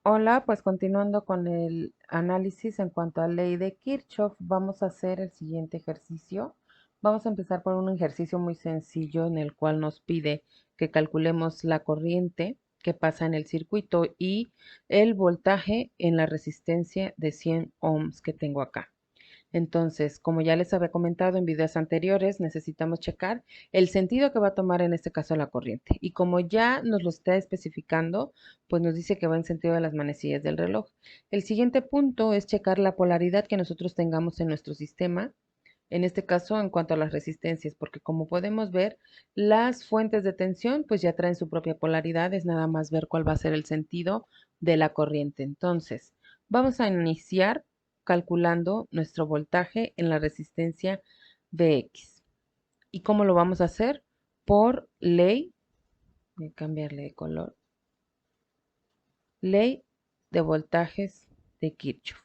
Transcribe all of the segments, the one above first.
Hola, pues continuando con el análisis en cuanto a ley de Kirchhoff, vamos a hacer el siguiente ejercicio. Vamos a empezar por un ejercicio muy sencillo en el cual nos pide que calculemos la corriente que pasa en el circuito y el voltaje en la resistencia de 100 ohms que tengo acá. Entonces, como ya les había comentado en videos anteriores, necesitamos checar el sentido que va a tomar en este caso la corriente. Y como ya nos lo está especificando, pues nos dice que va en sentido de las manecillas del reloj. El siguiente punto es checar la polaridad que nosotros tengamos en nuestro sistema, en este caso en cuanto a las resistencias, porque como podemos ver, las fuentes de tensión pues ya traen su propia polaridad, es nada más ver cuál va a ser el sentido de la corriente. Entonces, vamos a iniciar calculando nuestro voltaje en la resistencia Vx. ¿Y cómo lo vamos a hacer? Por ley, voy a cambiarle de color, ley de voltajes de Kirchhoff.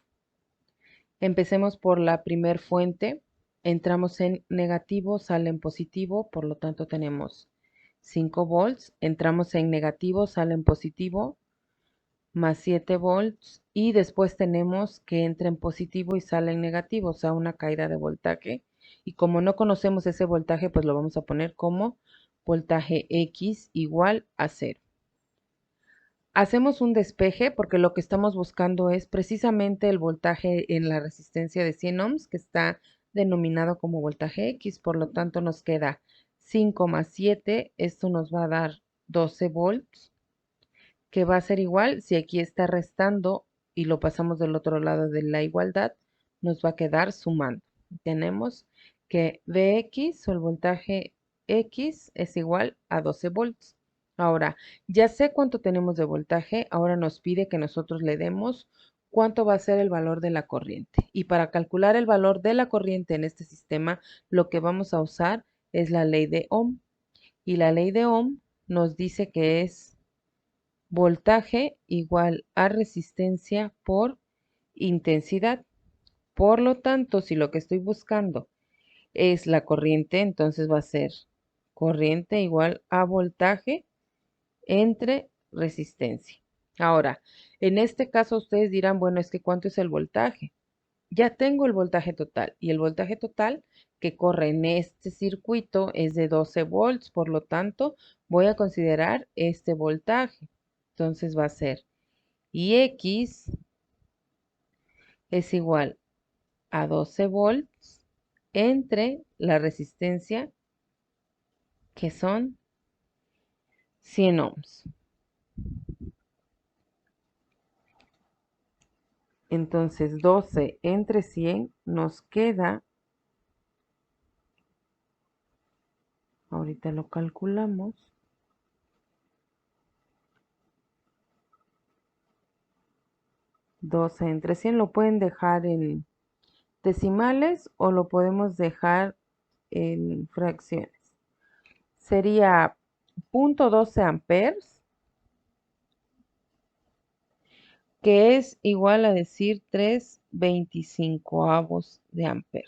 Empecemos por la primer fuente. Entramos en negativo, sale en positivo, por lo tanto tenemos 5 volts. Entramos en negativo, sale en positivo, más 7 volts. Y después tenemos que entra en positivo y sale en negativo, o sea, una caída de voltaje. Y como no conocemos ese voltaje, pues lo vamos a poner como voltaje X igual a 0. Hacemos un despeje porque lo que estamos buscando es precisamente el voltaje en la resistencia de 100 ohms que está denominado como voltaje X. Por lo tanto, nos queda 5 más 7. Esto nos va a dar 12 volts, que va a ser igual si aquí está restando y lo pasamos del otro lado de la igualdad, nos va a quedar sumando. Tenemos que Vx o el voltaje X es igual a 12 volts. Ahora, ya sé cuánto tenemos de voltaje, ahora nos pide que nosotros le demos cuánto va a ser el valor de la corriente. Y para calcular el valor de la corriente en este sistema, lo que vamos a usar es la ley de Ohm. Y la ley de Ohm nos dice que es voltaje igual a resistencia por intensidad. Por lo tanto, si lo que estoy buscando es la corriente, entonces va a ser corriente igual a voltaje entre resistencia. Ahora, en este caso ustedes dirán, bueno, es que ¿cuánto es el voltaje? Ya tengo el voltaje total y el voltaje total que corre en este circuito es de 12 volts, por lo tanto voy a considerar este voltaje. Entonces va a ser Ix es igual a 12 volts entre la resistencia que son 100 ohms. Entonces 12 entre 100 nos queda, ahorita lo calculamos, 12 entre 100 lo pueden dejar en decimales o lo podemos dejar en fracciones. Sería 0.12 amperes, que es igual a decir 3/25 de amper.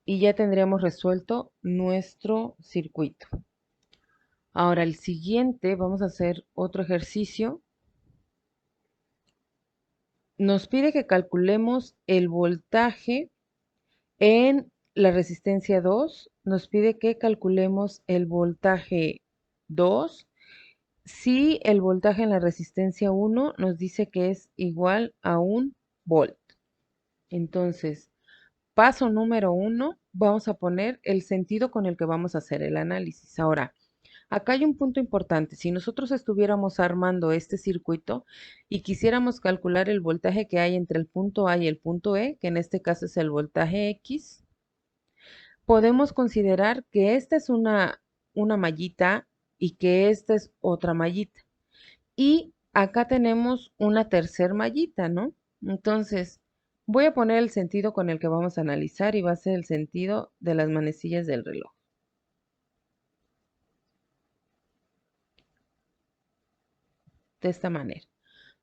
Y ya tendríamos resuelto nuestro circuito. Ahora el siguiente, vamos a hacer otro ejercicio. Nos pide que calculemos el voltaje en la resistencia 2. Nos pide que calculemos el voltaje 2 si el voltaje en la resistencia 1 nos dice que es igual a 1 volt. Entonces, paso número 1, vamos a poner el sentido con el que vamos a hacer el análisis. Ahora, acá hay un punto importante. Si nosotros estuviéramos armando este circuito y quisiéramos calcular el voltaje que hay entre el punto A y el punto E, que en este caso es el voltaje X, podemos considerar que esta es una mallita y que esta es otra mallita. Y acá tenemos una tercer mallita, ¿no? Entonces, voy a poner el sentido con el que vamos a analizar y va a ser el sentido de las manecillas del reloj. De esta manera.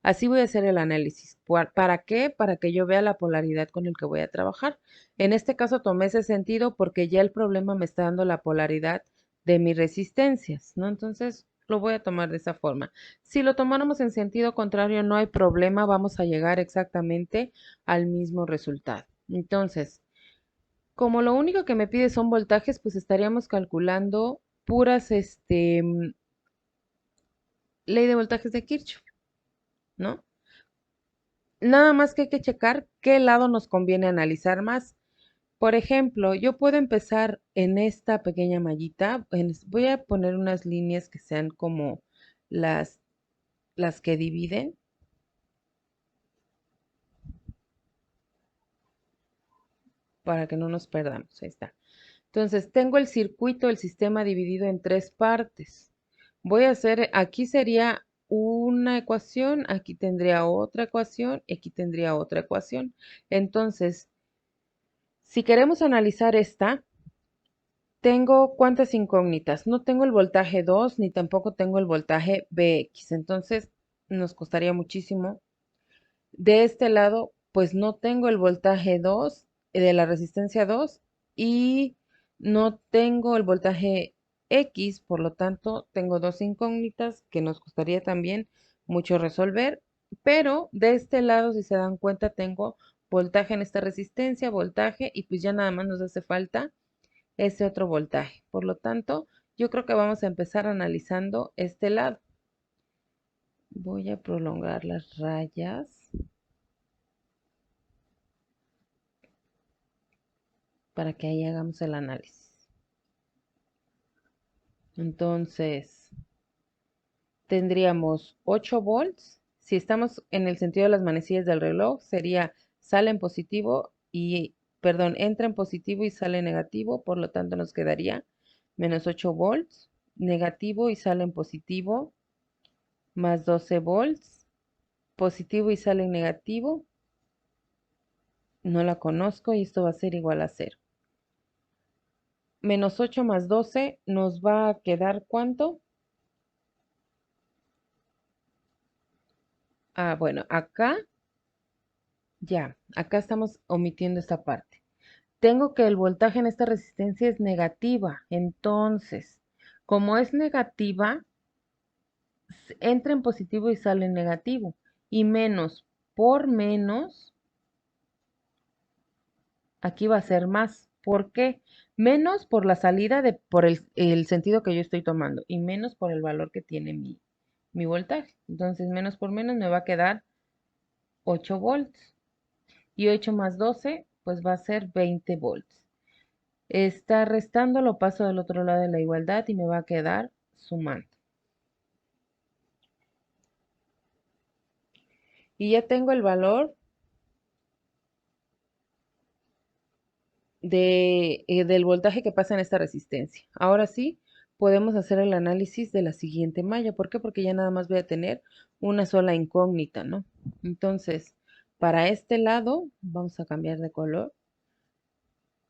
Así voy a hacer el análisis. ¿Para qué? Para que yo vea la polaridad con el que voy a trabajar. En este caso tomé ese sentido porque ya el problema me está dando la polaridad de mis resistencias, ¿no? Entonces, lo voy a tomar de esa forma. Si lo tomáramos en sentido contrario, no hay problema, vamos a llegar exactamente al mismo resultado. Entonces, como lo único que me pide son voltajes, pues estaríamos calculando puras, ley de voltajes de Kirchhoff, ¿no? Nada más que hay que checar qué lado nos conviene analizar más. Por ejemplo, yo puedo empezar en esta pequeña mallita. Voy a poner unas líneas que sean como las, las que dividen para que no nos perdamos. Ahí está. Entonces, tengo el circuito, el sistema dividido en tres partes. Voy a hacer, aquí sería una ecuación, aquí tendría otra ecuación, y aquí tendría otra ecuación. Entonces, si queremos analizar esta, tengo cuántas incógnitas. No tengo el voltaje 2 ni tampoco tengo el voltaje Bx. Entonces, nos costaría muchísimo. De este lado, pues no tengo el voltaje 2 de la resistencia 2 y no tengo el voltaje X, por lo tanto, tengo dos incógnitas que nos costaría también mucho resolver, pero de este lado, si se dan cuenta, tengo voltaje en esta resistencia, voltaje, y pues ya nada más nos hace falta ese otro voltaje. Por lo tanto, yo creo que vamos a empezar analizando este lado. Voy a prolongar las rayas para que ahí hagamos el análisis. Entonces, tendríamos 8 volts. Si estamos en el sentido de las manecillas del reloj, sería sale en positivo y, perdón, entra en positivo y sale en negativo, por lo tanto nos quedaría menos 8 volts, negativo y sale en positivo, más 12 volts, positivo y sale en negativo, no la conozco y esto va a ser igual a cero. Menos 8 más 12 nos va a quedar ¿cuánto? Ah, bueno, acá estamos omitiendo esta parte. Tengo que el voltaje en esta resistencia es negativa. Entonces, como es negativa, entra en positivo y sale en negativo. Y menos por menos, aquí va a ser más. ¿Por qué? Menos por la salida por el sentido que yo estoy tomando y menos por el valor que tiene mi voltaje. Entonces, menos por menos me va a quedar 8 volts. Y 8 más 12, pues va a ser 20 volts. Está restando, lo paso del otro lado de la igualdad y me va a quedar sumando. Y ya tengo el valor del voltaje que pasa en esta resistencia. Ahora sí, podemos hacer el análisis de la siguiente malla. ¿Por qué? Porque ya nada más voy a tener una sola incógnita, ¿no? Entonces, para este lado, vamos a cambiar de color.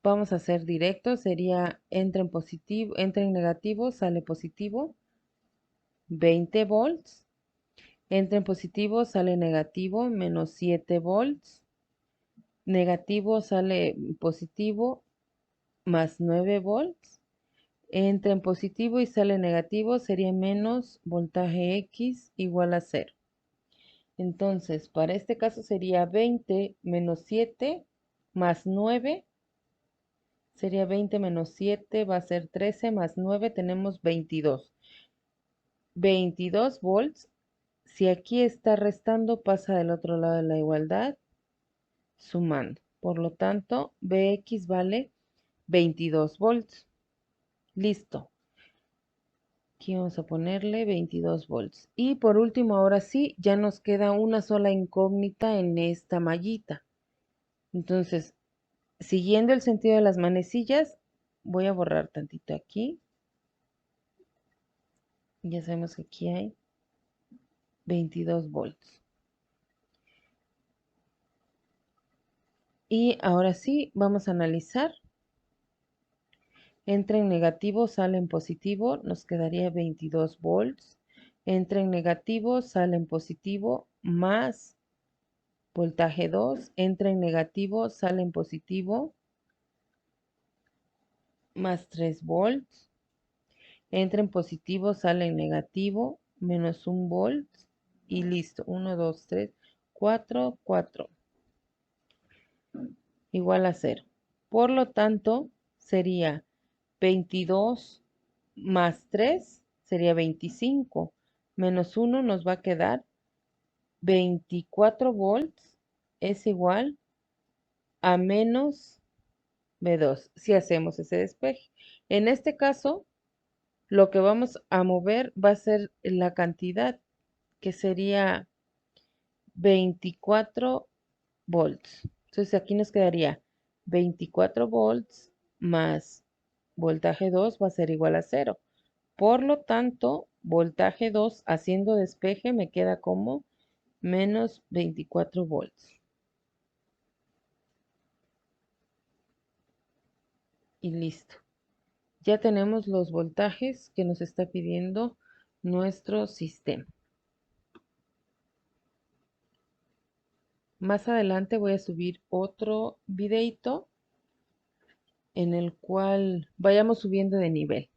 Vamos a hacer directo, sería entra en positivo, entra en negativo, sale positivo, 20 volts. Entra en positivo, sale negativo, menos 7 volts. Negativo sale positivo, más 9 volts. Entra en positivo y sale negativo, sería menos voltaje X igual a cero. Entonces, para este caso sería 20 menos 7 más 9. Sería 20 menos 7, va a ser 13 más 9, tenemos 22. 22 volts. Si aquí está restando, pasa del otro lado de la igualdad, sumando. Por lo tanto, Bx vale 22 volts. Listo. Aquí vamos a ponerle 22 volts. Y por último, ahora sí, ya nos queda una sola incógnita en esta mallita. Entonces, siguiendo el sentido de las manecillas, voy a borrar tantito aquí. Ya sabemos que aquí hay 22 volts. Y ahora sí, vamos a analizar. Entra en negativo, sale en positivo, nos quedaría 22 volts. Entra en negativo, sale en positivo, más voltaje 2. Entra en negativo, sale en positivo, más 3 volts. Entra en positivo, sale en negativo, menos 1 volt y listo. 1, 2, 3, 4, 4. Igual a 0. Por lo tanto, sería 22 más 3 sería 25. Menos 1 nos va a quedar 24 volts es igual a menos B2 si hacemos ese despeje. En este caso, lo que vamos a mover va a ser la cantidad que sería 24 volts. Entonces aquí nos quedaría 24 volts más voltaje 2 va a ser igual a 0. Por lo tanto, voltaje 2 haciendo despeje me queda como menos 24 volts. Y listo. Ya tenemos los voltajes que nos está pidiendo nuestro sistema. Más adelante voy a subir otro videito en el cual vayamos subiendo de nivel.